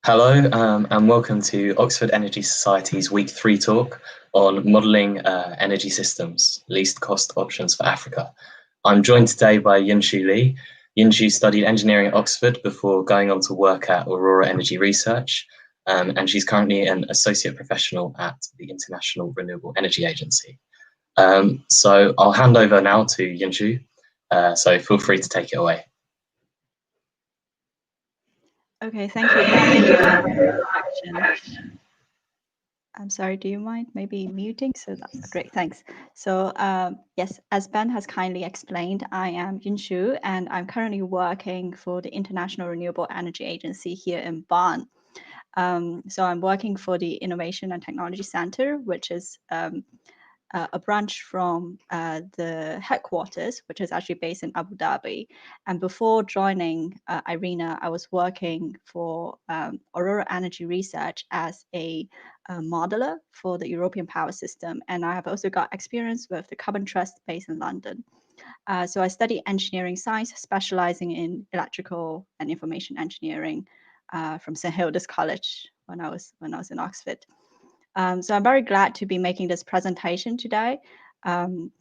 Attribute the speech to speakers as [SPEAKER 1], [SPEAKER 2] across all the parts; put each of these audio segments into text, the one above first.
[SPEAKER 1] Hello, and welcome to Oxford Energy Society's Week 3 talk on modelling energy systems, least cost options for Africa. I'm joined today by Yunshu Li. Yunshu studied engineering at Oxford before going on to work at Aurora Energy Research, and she's currently an associate professional at the International Renewable Energy Agency. So I'll hand over now to Yunshu, so feel free to take it away.
[SPEAKER 2] Okay, thank you, Ben, for the introduction. I'm sorry, do you mind maybe muting? So that's great, thanks. So yes, as Ben has kindly explained, I am Yunshu, and I'm currently working for the International Renewable Energy Agency here in Bonn. So I'm working for the Innovation and Technology Center, which is a branch from the headquarters, which is actually based in Abu Dhabi. And before joining Irena, I was working for Aurora Energy Research as a modeler for the European power system. And I have also got experience with the Carbon Trust based in London. So I study engineering science, specializing in electrical and information engineering from St. Hilda's College when I was in Oxford. So I'm very glad to be making this presentation today to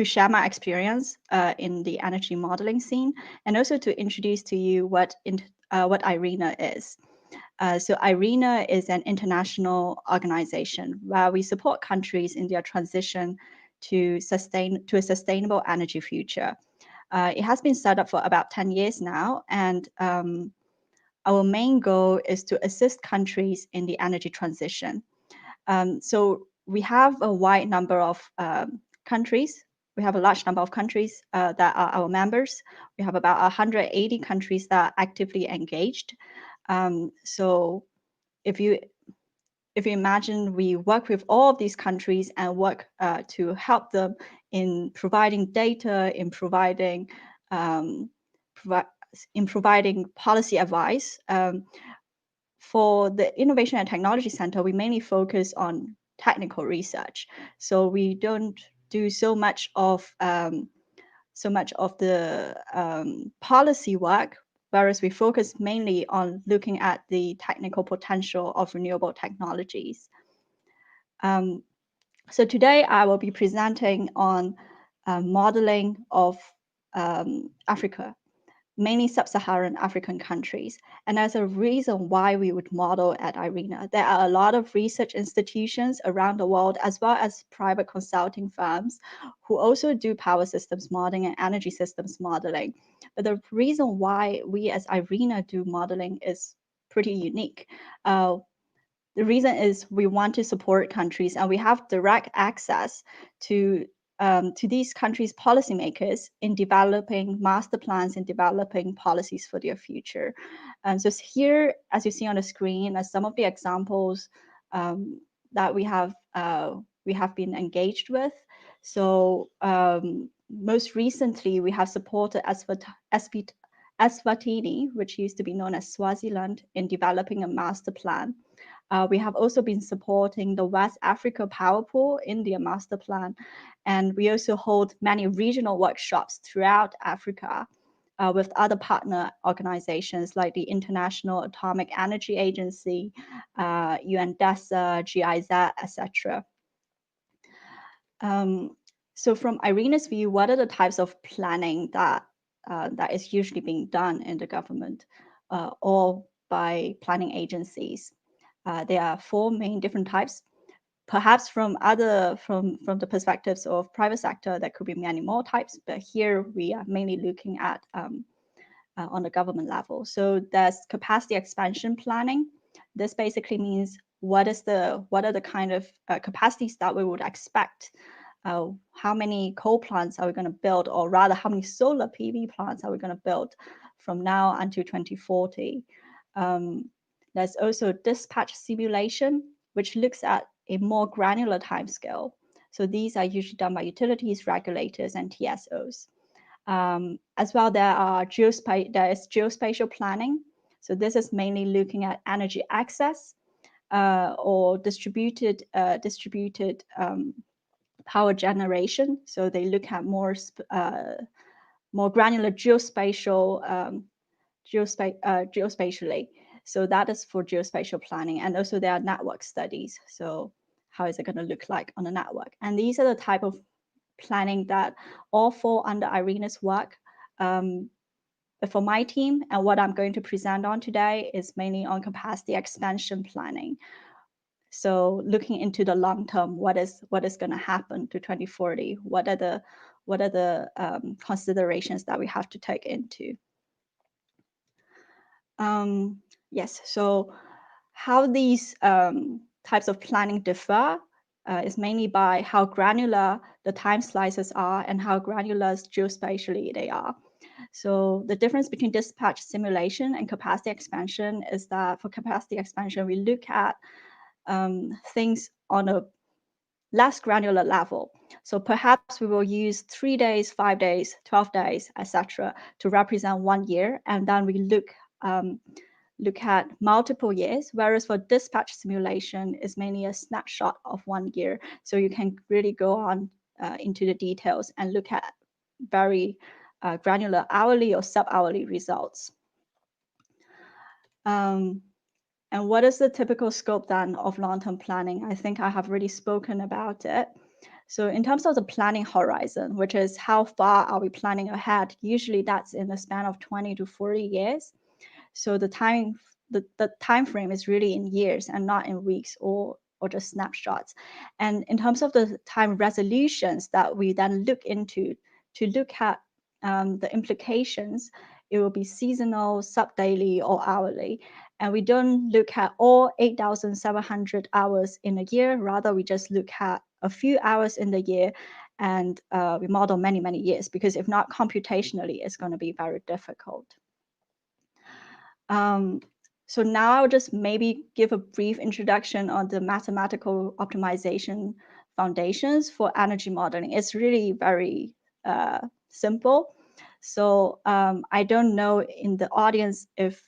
[SPEAKER 2] share my experience in the energy modeling scene, and also to introduce to you what Irena is. So Irena is an international organization where we support countries in their transition to a sustainable energy future. It has been set up for about 10 years now, and our main goal is to assist countries in the energy transition. So we have a wide number of countries. We have a large number of countries that are our members. We have about 180 countries that are actively engaged. So if you imagine we work with all of these countries and work to help them in providing data, in providing policy advice. For the Innovation and Technology Center, we mainly focus on technical research. So we don't do so much of the policy work, whereas we focus mainly on looking at the technical potential of renewable technologies. So today I will be presenting on modeling of Africa, mainly sub-Saharan African countries. And there's a reason why we would model at Irena. There are a lot of research institutions around the world, as well as private consulting firms who also do power systems modeling and energy systems modeling. But the reason why we as Irena do modeling is pretty unique. The reason is we want to support countries, and we have direct access to these countries' policymakers in developing master plans and developing policies for their future. And so here, as you see on the screen, are some of the examples that we have been engaged with. So most recently, we have supported Eswatini, which used to be known as Swaziland, in developing a master plan. We have also been supporting the West Africa Power Pool in their master plan. And we also hold many regional workshops throughout Africa with other partner organizations like the International Atomic Energy Agency, UNDESA, GIZ, etc. So from Irena's view, what are the types of planning that is usually being done in the government or by planning agencies? There are four main different types. Perhaps from the perspectives of private sector, there could be many more types, but here we are mainly looking at on the government level. So there's capacity expansion planning. This basically means what are the kind of capacities that we would expect. How many coal plants are we going to build, or rather, how many solar PV plants are we going to build from now until 2040? There's also dispatch simulation, which looks at a more granular timescale. So these are usually done by utilities, regulators, and TSOs. As well, there is geospatial planning. So this is mainly looking at energy access or distributed power generation. So they look at more geographically. So that is for geospatial planning. And also there are network studies. So how is it going to look like on a network? And these are the type of planning that all fall under Irena's work. But for my team, and what I'm going to present on today is mainly on capacity expansion planning. So looking into the long term, what is going to happen to 2040? What are the considerations that we have to take into? Yes. So how these types of planning differ is mainly by how granular the time slices are and how granular geospatially they are. So the difference between dispatch simulation and capacity expansion is that for capacity expansion, we look at things on a less granular level. So perhaps we will use 3 days, 5 days, 12 days, etc., to represent 1 year, and then we look at multiple years. Whereas for dispatch simulation is mainly a snapshot of 1 year, so you can really go on into the details and look at very granular hourly or sub-hourly results. And what is the typical scope then of long-term planning? I think I have already spoken about it. So in terms of the planning horizon, which is how far are we planning ahead, usually that's in the span of 20 to 40 years. So the time frame is really in years and not in weeks or just snapshots. And in terms of the time resolutions that we then look into to look at the implications, it will be seasonal, sub-daily, or hourly. And we don't look at all 8,700 hours in a year. Rather, we just look at a few hours in the year, and we model many, many years, because if not, computationally, it's going to be very difficult. So now I'll just maybe give a brief introduction on the mathematical optimization foundations for energy modeling. It's really very simple. So I don't know in the audience if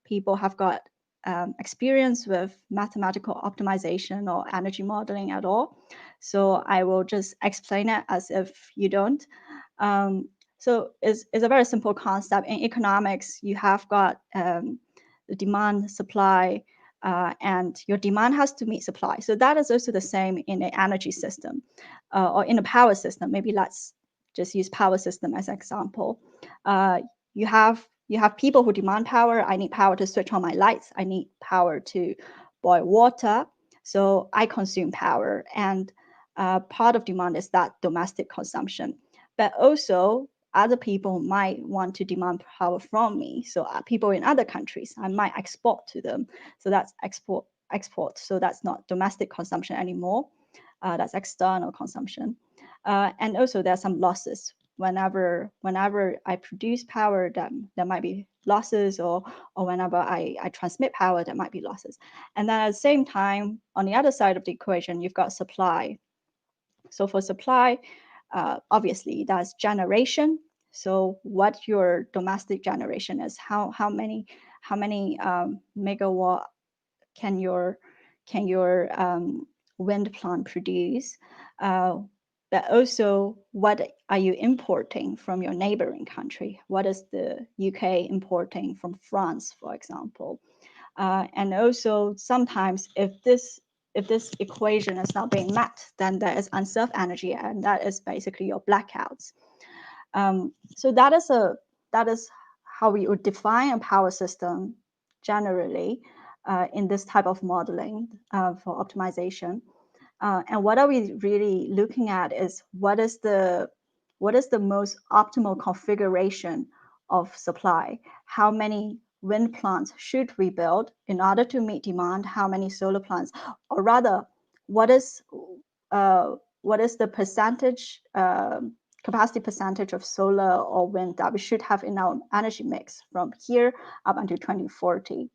[SPEAKER 2] people have got experience with mathematical optimization or energy modeling at all. So I will just explain it as if you don't. So it's a very simple concept. In economics, you have got the demand, supply, and your demand has to meet supply. So that is also the same in an energy system or in a power system. Maybe let's just use power system as an example. You have people who demand power. I need power to switch on my lights. I need power to boil water. So I consume power, and part of demand is that domestic consumption. But also other people might want to demand power from me. So people in other countries, I might export to them. So that's export. So that's not domestic consumption anymore. That's external consumption. And also there's some losses. Whenever I produce power, there might be losses, or whenever I transmit power, there might be losses. And then at the same time, on the other side of the equation, you've got supply. So for supply, obviously that's generation. So what your domestic generation is, how many megawatt can your wind plant produce? But also, what are you importing from your neighboring country? What is the UK importing from France, for example? And also sometimes if this equation is not being met, then there is unserved energy, and that is basically your blackouts. So that is how we would define a power system generally in this type of modeling for optimization. And what are we really looking at is what is the most optimal configuration of supply? How many wind plants should we build in order to meet demand? How many solar plants? Or rather, what is the percentage, capacity percentage of solar or wind that we should have in our energy mix from here up until 2040?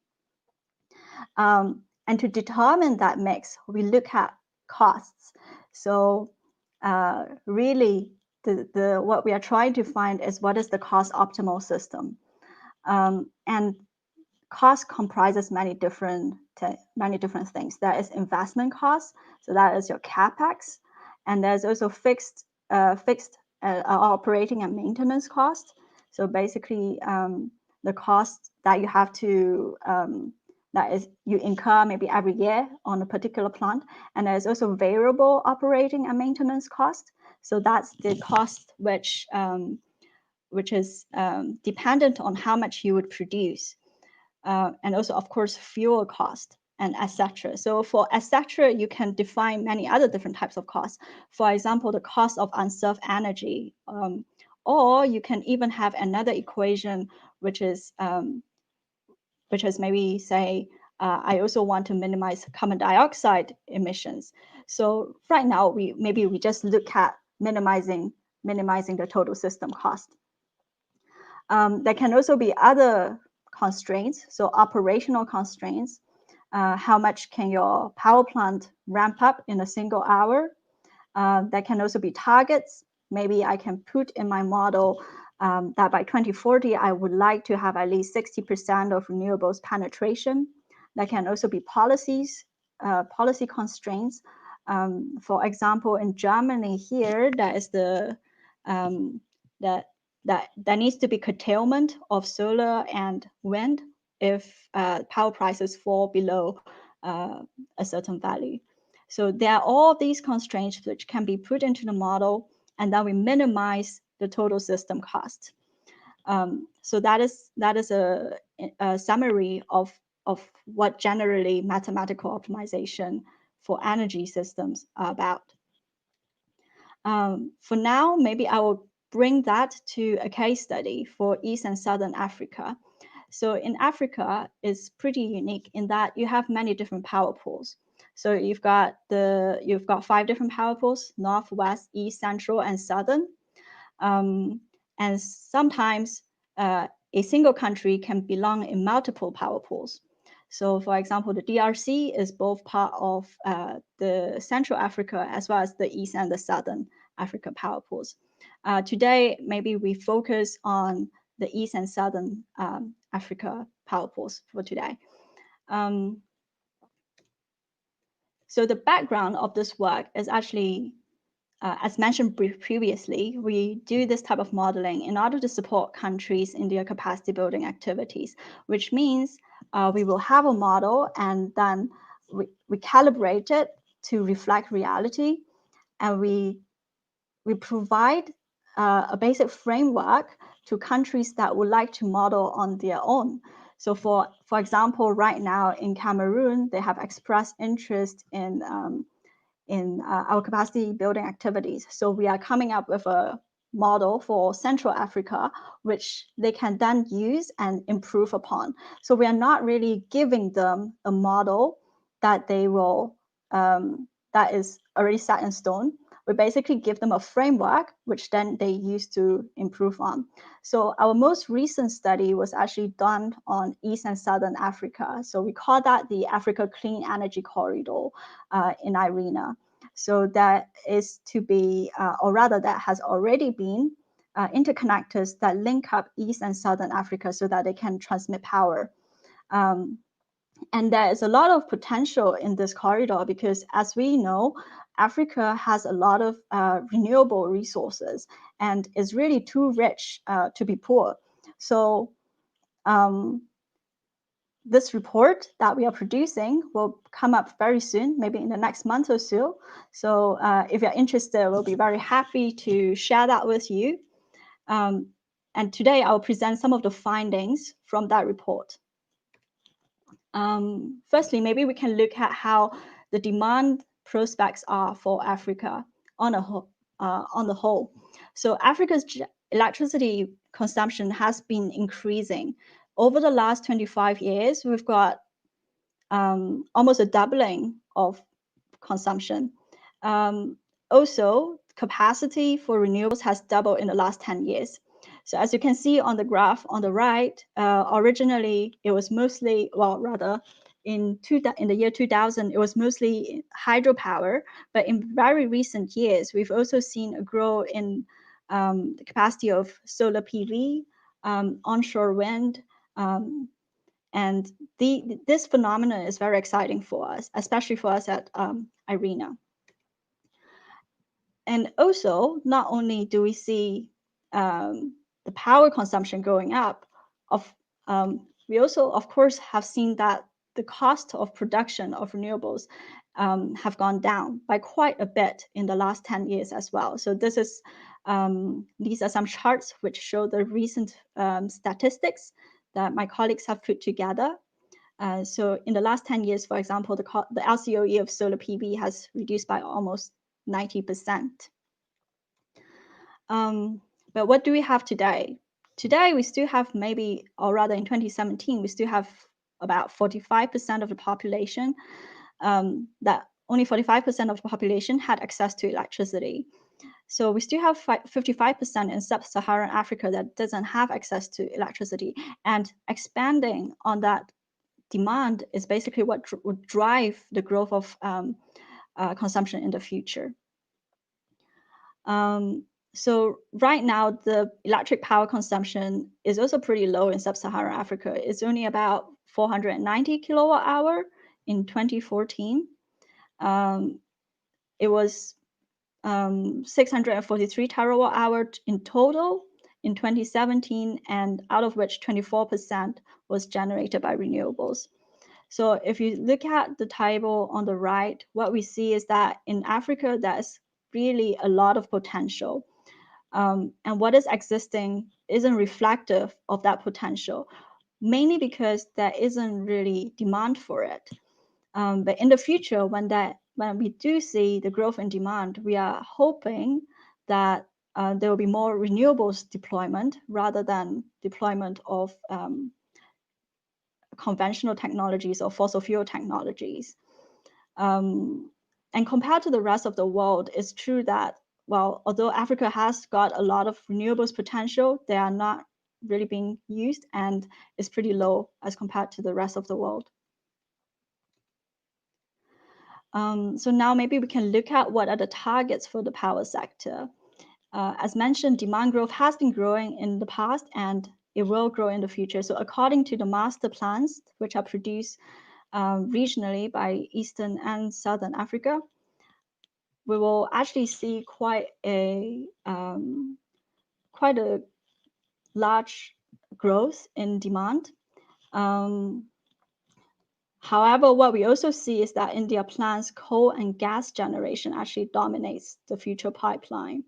[SPEAKER 2] And to determine that mix, we look at costs. So really, what we are trying to find is what is the cost optimal system. And cost comprises many different things. There is investment cost, so that is your capex, and there's also fixed operating and maintenance cost. So basically, the cost that you have to that is you incur maybe every year on a particular plant, and there's also variable operating and maintenance cost. So that's the cost which is dependent on how much you would produce, and also of course fuel cost and etc. So for etc, you can define many other different types of costs. For example, the cost of unserved energy, or you can even have another equation which is maybe say, I also want to minimize carbon dioxide emissions. So right now, we just look at minimizing the total system cost. There can also be other constraints, so operational constraints. How much can your power plant ramp up in a single hour? There can also be targets. Maybe I can put in my model that by 2040, I would like to have at least 60% of renewables penetration. There can also be policy constraints. For example, in Germany here, there is there needs to be curtailment of solar and wind if power prices fall below a certain value. So there are all these constraints which can be put into the model, and then we minimize the total system cost. So that is a summary of what generally mathematical optimization for energy systems are about. For now, maybe I will bring that to a case study for East and Southern Africa. So in Africa, it's pretty unique in that you have many different power pools. So you've got 5 different power pools: North, West, East, Central, and Southern. And sometimes a single country can belong in multiple power pools. So for example, the DRC is both part of the Central Africa as well as the East and the Southern Africa power pools. Today, maybe we focus on the East and Southern Africa power pools for today. So the background of this work is actually, as mentioned previously, we do this type of modeling in order to support countries in their capacity building activities, which means we will have a model and then we calibrate it to reflect reality, and we provide a basic framework to countries that would like to model on their own. So for example, right now in Cameroon, they have expressed interest in our capacity building activities. So we are coming up with a model for Central Africa, which they can then use and improve upon. So we are not really giving them a model that they will that is already set in stone. We basically give them a framework, which then they use to improve on. So our most recent study was actually done on East and Southern Africa. So we call that the Africa Clean Energy Corridor in Irena. So that is to be, or rather that has already been interconnectors that link up East and Southern Africa so that they can transmit power. And there is a lot of potential in this corridor because, as we know, Africa has a lot of renewable resources and is really too rich to be poor. So this report that we are producing will come up very soon, maybe in the next month or so. So if you're interested, we'll be very happy to share that with you. And today I'll present some of the findings from that report. Firstly, maybe we can look at how the demand prospects are for Africa on the whole. So Africa's electricity consumption has been increasing. Over the last 25 years, we've got almost a doubling of consumption. Also, capacity for renewables has doubled in the last 10 years. So as you can see on the graph on the right, originally it was mostly, well, rather in the year 2000, it was mostly hydropower. But in very recent years, we've also seen a growth in the capacity of solar PV, onshore wind, and this phenomenon is very exciting for us, especially for us at Irena. And also, not only do we see the power consumption going up, We also, of course, have seen that the cost of production of renewables have gone down by quite a bit in the last 10 years as well. So this is these are some charts which show the recent statistics that my colleagues have put together. So in the last 10 years, for example, the LCOE of solar PV has reduced by almost 90%. But what do we have today? Today, we still have maybe, or rather in 2017, we still have about 45% of the population, that only 45% of the population had access to electricity. So we still have 55% in sub-Saharan Africa that doesn't have access to electricity. And expanding on that demand is basically what would drive the growth of consumption in the future. So right now, the electric power consumption is also pretty low in sub-Saharan Africa. It's only about 490 kilowatt hour in 2014. It was 643 terawatt hour in total in 2017, and out of which 24% was generated by renewables. So if you look at the table on the right, what we see is that in Africa, there's really a lot of potential. And what is existing isn't reflective of that potential, mainly because there isn't really demand for it. But in the future, when we do see the growth in demand, we are hoping that there will be more renewables deployment rather than deployment of conventional technologies or fossil fuel technologies. And compared to the rest of the world, it's true that, well, although Africa has got a lot of renewables potential, they are not really being used and is pretty low as compared to the rest of the world. So now maybe we can look at what are the targets for the power sector. As mentioned, demand growth has been growing in the past and it will grow in the future. So according to the master plans, which are produced regionally by Eastern and Southern Africa, we will actually see quite a large growth in demand. However, what we also see is that in their plans, coal and gas generation actually dominates the future pipeline.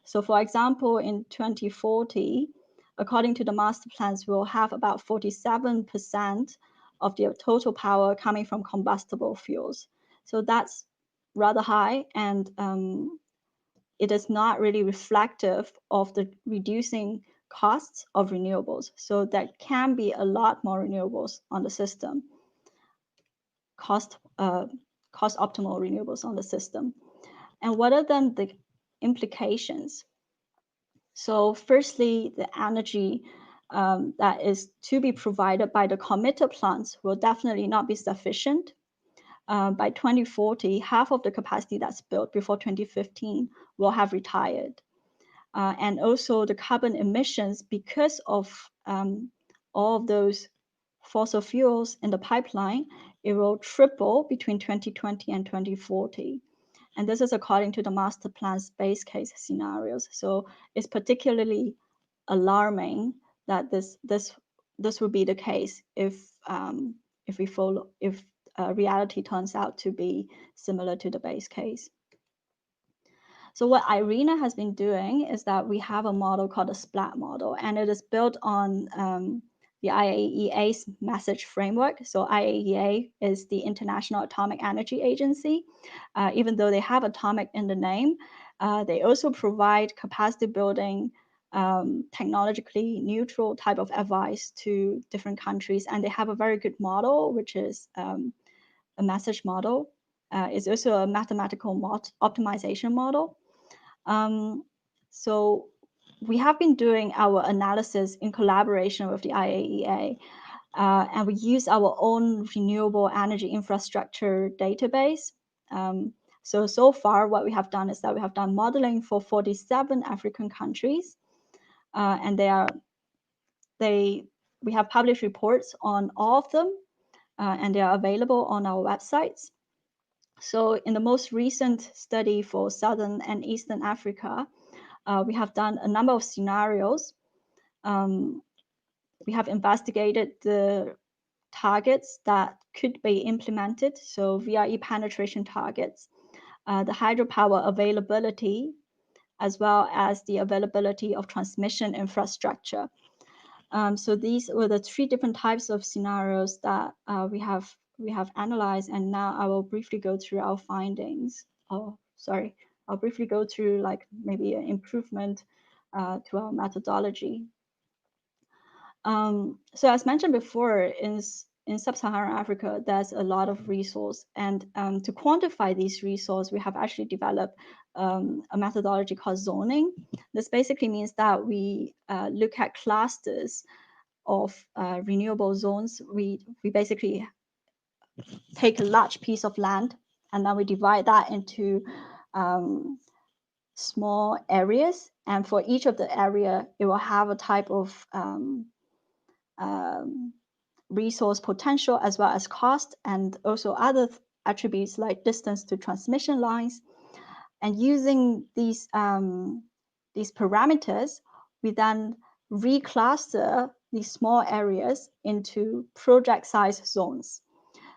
[SPEAKER 2] So for example, in 2040, according to the master plans, we'll have about 47% of their total power coming from combustible fuels. So that's rather high, and it is not really reflective of the reducing costs of renewables. So there can be a lot more renewables on the system, cost optimal renewables on the system. And what are then the implications? So firstly, the energy that is to be provided by the committed plants will definitely not be sufficient. By 2040, half of the capacity that's built before 2015 will have retired. And also the carbon emissions, because of all of those fossil fuels in the pipeline, it will triple between 2020 and 2040. And this is according to the master plan's base case scenarios. So it's particularly alarming that this will be the case if reality turns out to be similar to the base case. So what Irena has been doing is that we have a model called the SPLAT model, and it is built on the IAEA's message framework. So IAEA is the International Atomic Energy Agency. Even though they have atomic in the name, they also provide capacity building, technologically neutral type of advice to different countries. And they have a very good model, which is a message model. It's also a mathematical optimization model. So we have been doing our analysis in collaboration with the IAEA, and we use our own renewable energy infrastructure database. So far, what we have done is that we have done modeling for 47 African countries, and we have published reports on all of them, and they are available on our websites. So in the most recent study for Southern and Eastern Africa, we have done a number of scenarios. We have investigated the targets that could be implemented, so VRE penetration targets, the hydropower availability, as well as the availability of transmission infrastructure. So these were the 3 different types of scenarios that we have analyzed, and now I will briefly go through our findings. Oh, sorry, I'll briefly go through like maybe an improvement to our methodology. So as mentioned before, in sub-Saharan Africa, there's a lot of resource, and to quantify these resources, we have actually developed a methodology called zoning. This basically means that we look at clusters of renewable zones. We basically take a large piece of land, and then we divide that into small areas, and for each of the area, it will have a type of resource potential as well as cost, and also other attributes like distance to transmission lines. And using these parameters, we then recluster these small areas into project size zones.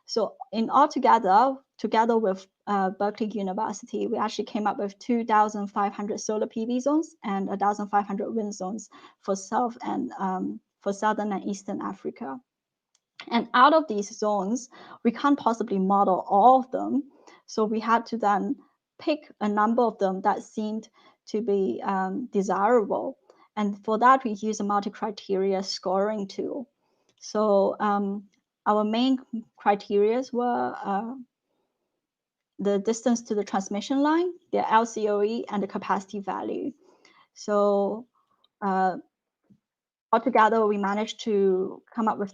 [SPEAKER 2] So in altogether, together with Berkeley University, we actually came up with 2,500 solar PV zones and 1,500 wind zones for Southern and Eastern Africa. And out of these zones, we can't possibly model all of them. So we had to then pick a number of them that seemed to be desirable. And for that, we use a multi-criteria scoring tool. So our main criteria were the distance to the transmission line, the LCOE, and the capacity value. So altogether, we managed to come up with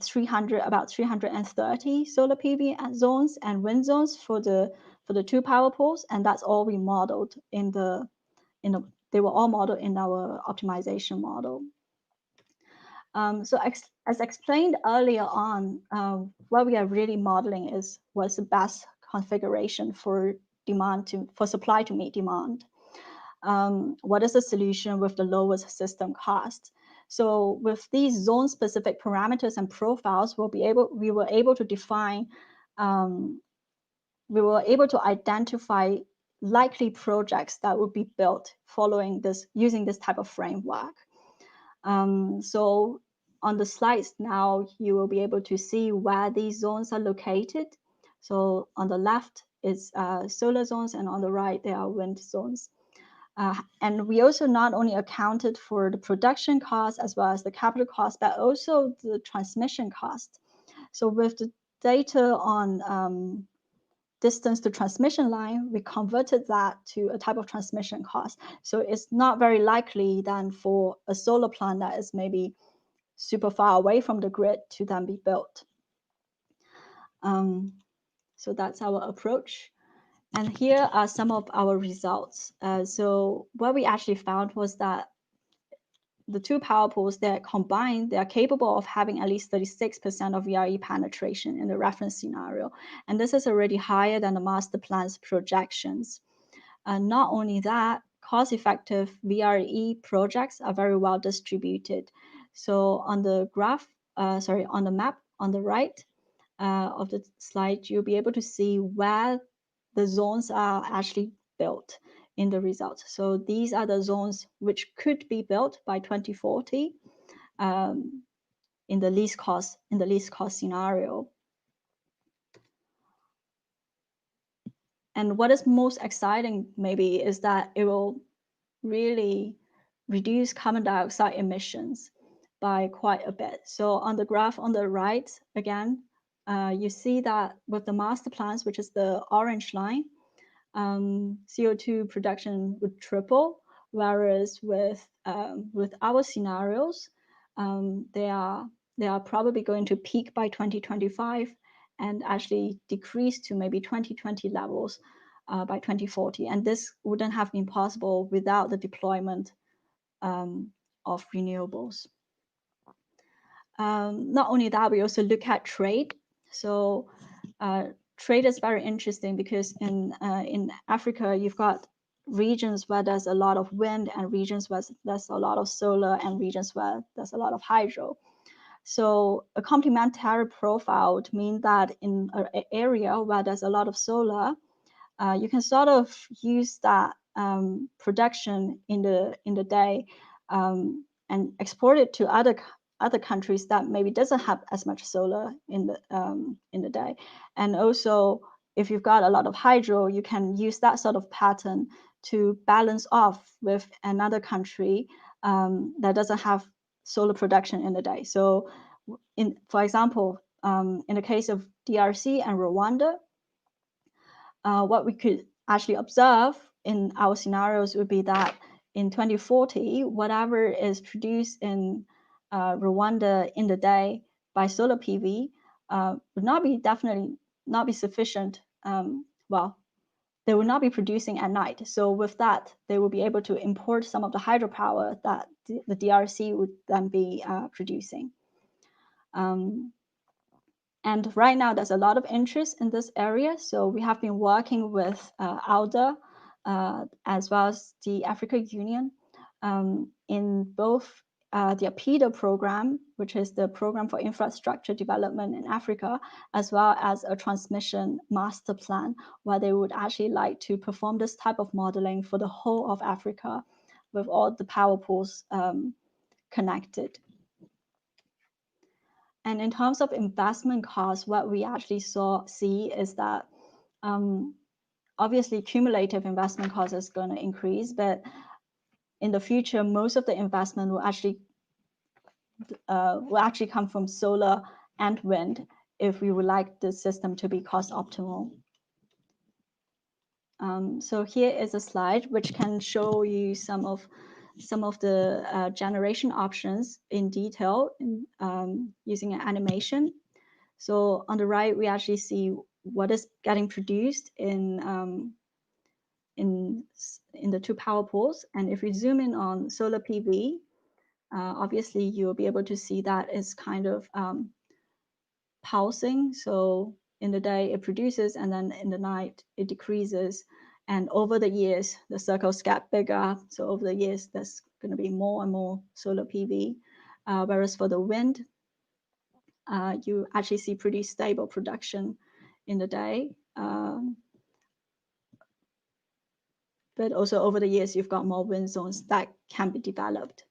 [SPEAKER 2] about 330 solar PV zones and wind zones for the 2 power pools, and that's all we modeled they were all modeled in our optimization model. So as explained earlier on, what we are really modeling was the best configuration for supply to meet demand. What is the solution with the lowest system cost? So with these zone-specific parameters and profiles, we were able to define, we were able to identify likely projects that would be built using this type of framework. So on the slides now, you will be able to see where these zones are located. So on the left is solar zones, and on the right, there are wind zones. And we also not only accounted for the production cost as well as the capital cost, but also the transmission cost. So with the data on distance to transmission line, we converted that to a type of transmission cost. So it's not very likely then for a solar plant that is maybe super far away from the grid to then be built. So that's our approach. And here are some of our results. So what we actually found was that the 2 power pools, they're combined, they're capable of having at least 36% of VRE penetration in the reference scenario. And this is already higher than the master plan's projections. Not only that, cost-effective VRE projects are very well distributed. So on the on the map on the right of the slide, you'll be able to see where the zones are actually built in the results. So these are the zones which could be built by 2040 in the least cost scenario. And what is most exciting maybe is that it will really reduce carbon dioxide emissions by quite a bit. So on the graph on the right, again, you see that with the master plans, which is the orange line, CO2 production would triple, whereas with our scenarios, they are probably going to peak by 2025 and actually decrease to maybe 2020 levels by 2040. And this wouldn't have been possible without the deployment of renewables. Not only that, we also look at trade. So trade is very interesting because in Africa, you've got regions where there's a lot of wind and regions where there's a lot of solar and regions where there's a lot of hydro. So a complementary profile would mean that in an area where there's a lot of solar, you can sort of use that production in the day and export it to other countries that maybe doesn't have as much solar in the day. And also, if you've got a lot of hydro, you can use that sort of pattern to balance off with another country that doesn't have solar production in the day. So, for example, in the case of DRC and Rwanda, what we could actually observe in our scenarios would be that in 2040, whatever is produced in Rwanda in the day by solar PV would definitely not be sufficient. Well, they will not be producing at night. So with that, they will be able to import some of the hydropower that the DRC would then be producing. And right now, there's a lot of interest in this area. So we have been working with ALDA as well as the African Union in both the APIDA program, which is the Program for Infrastructure Development in Africa, as well as a transmission master plan, where they would actually like to perform this type of modeling for the whole of Africa with all the power pools connected. And in terms of investment costs, what we actually see is that obviously cumulative investment cost is going to increase, but in the future, most of the investment will actually come from solar and wind if we would like the system to be cost optimal. So here is a slide which can show you some of the generation options in detail using an animation. So on the right, we actually see what is getting produced in the two power pools. And if we zoom in on solar PV, obviously you'll be able to see that it's kind of pulsing. So in the day it produces, and then in the night it decreases. And over the years, the circles get bigger. So over the years, there's going to be more and more solar PV. Whereas for the wind, you actually see pretty stable production in the day. But also over the years, you've got more wind zones that can be developed.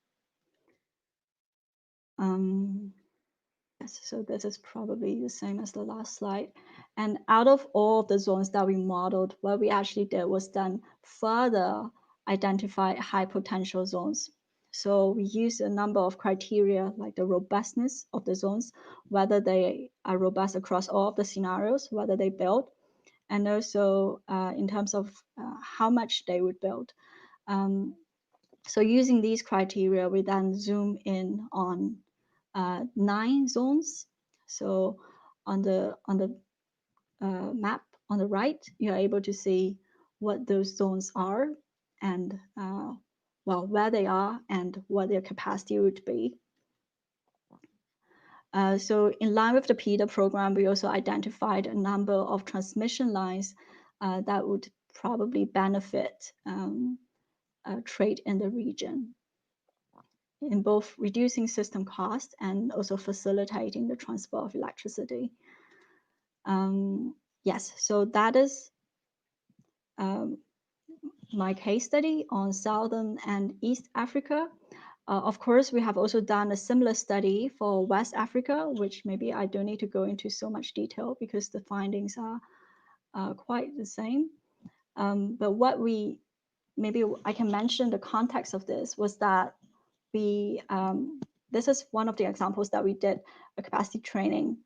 [SPEAKER 2] Yes, so this is probably the same as the last slide. And out of all the zones that we modeled, what we actually did was then further identify high potential zones. So we used a number of criteria like the robustness of the zones, whether they are robust across all of the scenarios, whether they build, and also in terms of how much they would build. So using these criteria, we then zoom in on 9 zones. So on the map on the right, you're able to see what those zones are and well, where they are and what their capacity would be. So in line with the PIDA program, we also identified a number of transmission lines that would probably benefit trade in the region, in both reducing system cost and also facilitating the transport of electricity. Yes, so that is my case study on Southern and East Africa. Of course, we have also done a similar study for West Africa, which maybe I don't need to go into so much detail because the findings are quite the same. But what maybe I can mention the context of this was that this is one of the examples that we did a capacity training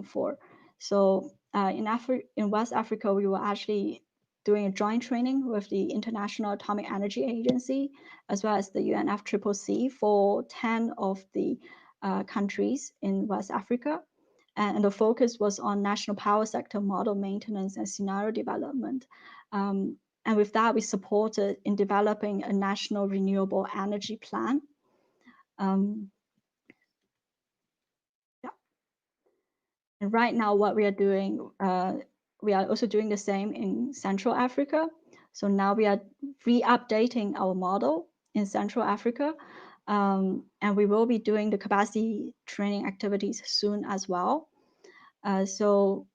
[SPEAKER 2] for. So in West Africa, we were actually doing a joint training with the International Atomic Energy Agency, as well as the UNFCCC for 10 of the countries in West Africa. And the focus was on national power sector model maintenance and scenario development. And with that, we supported in developing a national renewable energy plan. Yeah. And right now, what we are doing, we are also doing the same in Central Africa. So now we are re-updating our model in Central Africa And we will be doing the capacity training activities soon as well. So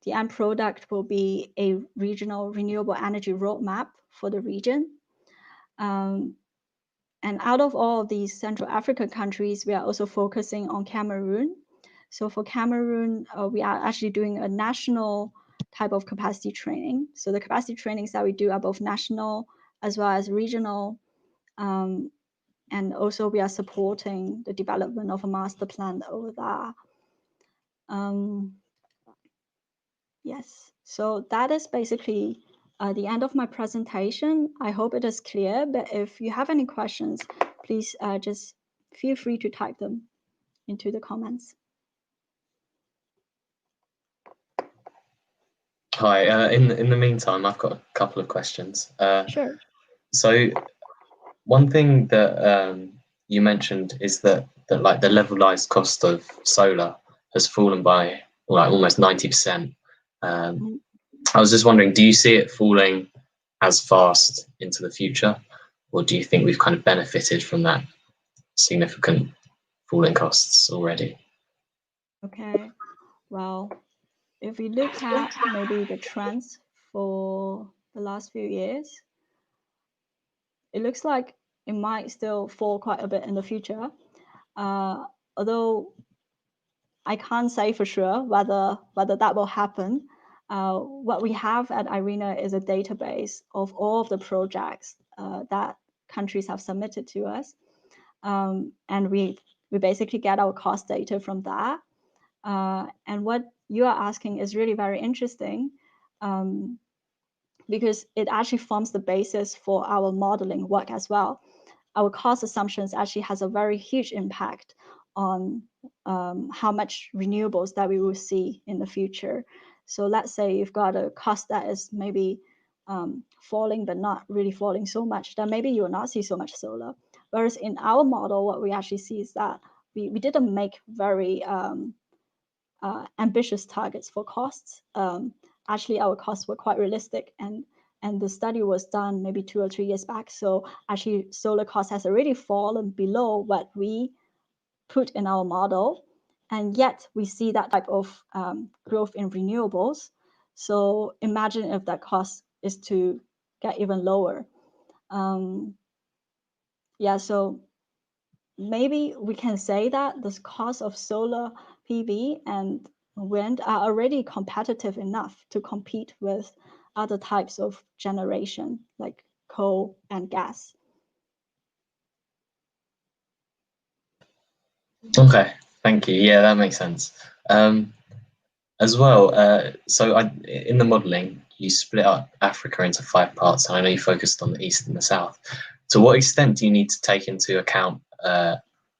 [SPEAKER 2] the end product will be a regional renewable energy roadmap for the region. And out of all of these Central African countries, we are also focusing on Cameroon. So for Cameroon, we are actually doing a national type of capacity training. So the capacity trainings that we do are both national as well as regional. And also we are supporting the development of a master plan over there. Yes, so that is basically the end of my presentation. I hope it is clear, but if you have any questions, please just feel free to type them into the comments.
[SPEAKER 1] Hi, in the meantime, I've got a couple of questions.
[SPEAKER 2] Sure.
[SPEAKER 1] So one thing that you mentioned is that like the levelized cost of solar has fallen by like almost 90%. I was just wondering, do you see it falling as fast into the future, or do you think we've kind of benefited from that significant falling costs already?
[SPEAKER 2] Okay, well, if we look at maybe the trends for the last few years, it looks like it might still fall quite a bit in the future. Although I can't say for sure whether that will happen. What we have at Irena is a database of all of the projects that countries have submitted to us. And we basically get our cost data from that. And what you are asking is really very interesting because it actually forms the basis for our modeling work as well. Our cost assumptions actually has a very huge impact on how much renewables that we will see in the future. So let's say you've got a cost that is maybe falling, but not really falling so much, then maybe you will not see so much solar. Whereas in our model, what we actually see is that we didn't make very ambitious targets for costs. Actually, our costs were quite realistic, and the study was done maybe 2 or 3 years back. So actually, solar cost has already fallen below what we put in our model, and yet we see that type of growth in renewables. So imagine if that cost is to get even lower. Yeah, so maybe we can say that the cost of solar PV and wind are already competitive enough to compete with other types of generation like coal and gas.
[SPEAKER 1] Okay, thank you. Yeah, that makes sense. As well, so in the modelling, you split up Africa into 5 parts. And I know you focused on the East and the South. To what extent do you need to take into account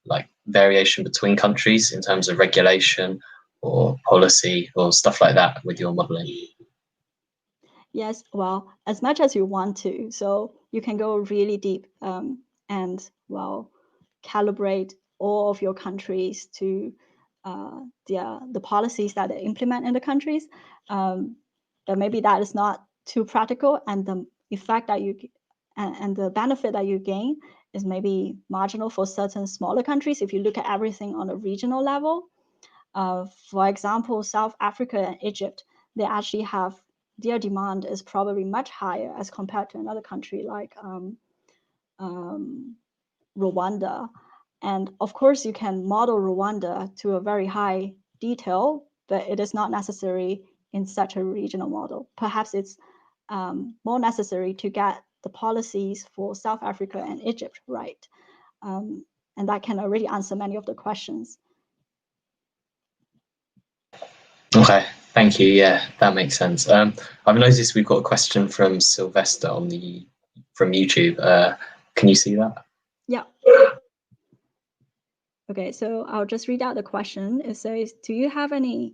[SPEAKER 1] like variation between countries in terms of regulation or policy or stuff like that with your modelling?
[SPEAKER 2] Yes, well, as much as you want to. So you can go really deep and, well, calibrate all of your countries to the policies that they implement in the countries. But maybe that is not too practical, and the effect that you and the benefit that you gain is maybe marginal for certain smaller countries if you look at everything on a regional level. For example, South Africa and Egypt, they actually have their demand is probably much higher as compared to another country like Rwanda. And of course, you can model Rwanda to a very high detail, but it is not necessary in such a regional model. Perhaps it's more necessary to get the policies for South Africa and Egypt right. And that can already answer many of the questions.
[SPEAKER 1] Okay, thank you. Yeah, that makes sense. I've noticed we've got a question from Sylvester from YouTube. Can you see that?
[SPEAKER 2] Yeah. Okay, so I'll just read out the question. It says, do you have any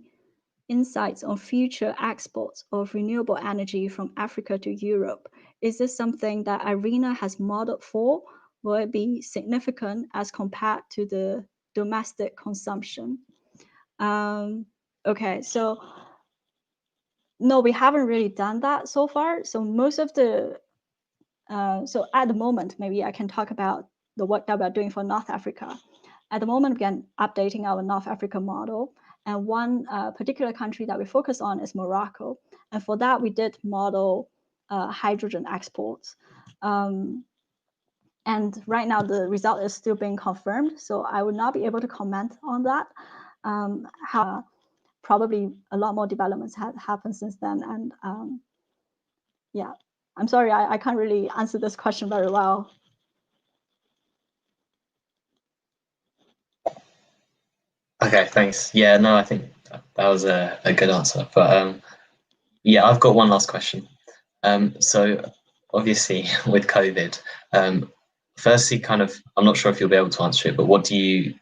[SPEAKER 2] insights on future exports of renewable energy from Africa to Europe? Is this something that Irena has modeled for? Will it be significant as compared to the domestic consumption? Okay, so no, we haven't really done that so far. So most of the, so at the moment, maybe I can talk about the work that we're doing for North Africa. At the moment, we are updating our North Africa model. And one particular country that we focus on is Morocco. And for that, we did model hydrogen exports. And right now, the result is still being confirmed. So I would not be able to comment on that. Probably a lot more developments have happened since then. And yeah, I'm sorry, I can't really answer this question very well.
[SPEAKER 1] Okay, thanks. Yeah, no, I think that was a good answer. But yeah, I've got one last question. So obviously with COVID, firstly, kind of, I'm not sure if you'll be able to answer it, but what do you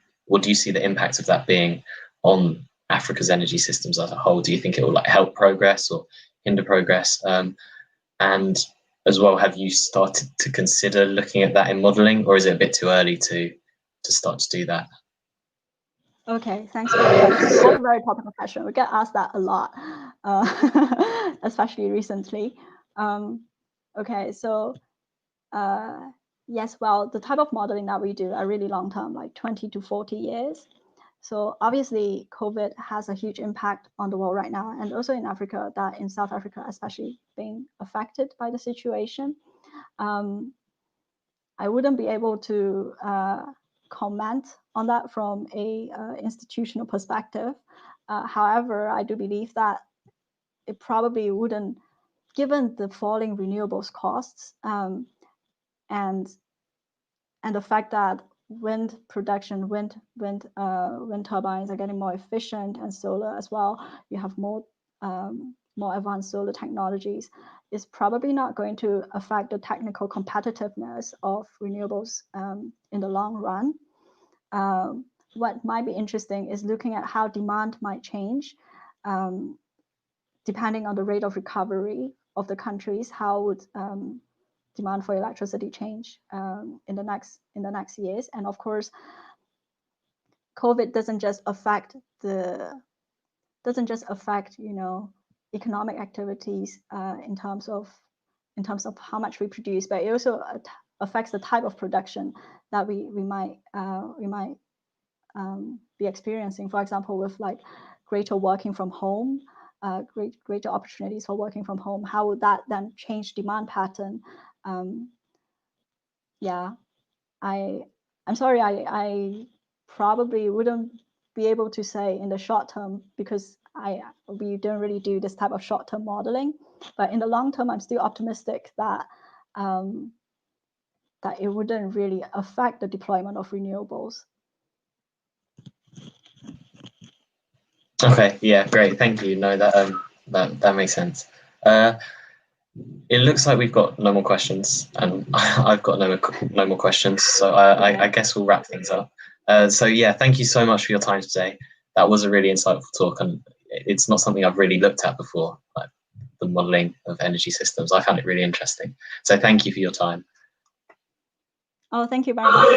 [SPEAKER 1] see the impact of that being on Africa's energy systems as a whole? Do you think it will like help progress or hinder progress? And as well, have you started to consider looking at that in modelling, or is it a bit too early to start to do that?
[SPEAKER 2] Okay, thanks for the question. That's a very topical question. We get asked that a lot, especially recently. Okay, so yes, well, the type of modeling that we do are really long term, like 20 to 40 years. So obviously, COVID has a huge impact on the world right now, and also in Africa, that in South Africa, especially being affected by the situation. I wouldn't be able to comment on that from a institutional perspective. However, I do believe that it probably wouldn't, given the falling renewables costs and the fact that wind production, wind turbines are getting more efficient, and solar as well. You have more advanced solar technologies. Is probably not going to affect the technical competitiveness of renewables in the long run. What might be interesting is looking at how demand might change depending on the rate of recovery of the countries. How would demand for electricity change in the next years? And of course, COVID doesn't just affect economic activities in terms of how much we produce, but it also affects the type of production that we might be experiencing. For example, with like greater working from home, greater opportunities for working from home. How would that then change demand pattern? Yeah, I'm sorry, I probably wouldn't be able to say in the short term, because we don't really do this type of short-term modeling. But in the long term, I'm still optimistic that that it wouldn't really affect the deployment of renewables.
[SPEAKER 1] Okay, yeah, great, thank you. No, that makes sense. It looks like we've got no more questions, and I've got no more questions. So I guess we'll wrap things up. So yeah, thank you so much for your time today. That was a really insightful talk, and it's not something I've really looked at before, like the modelling of energy systems. I found it really interesting. So thank you for your time.
[SPEAKER 2] Oh, thank you very much.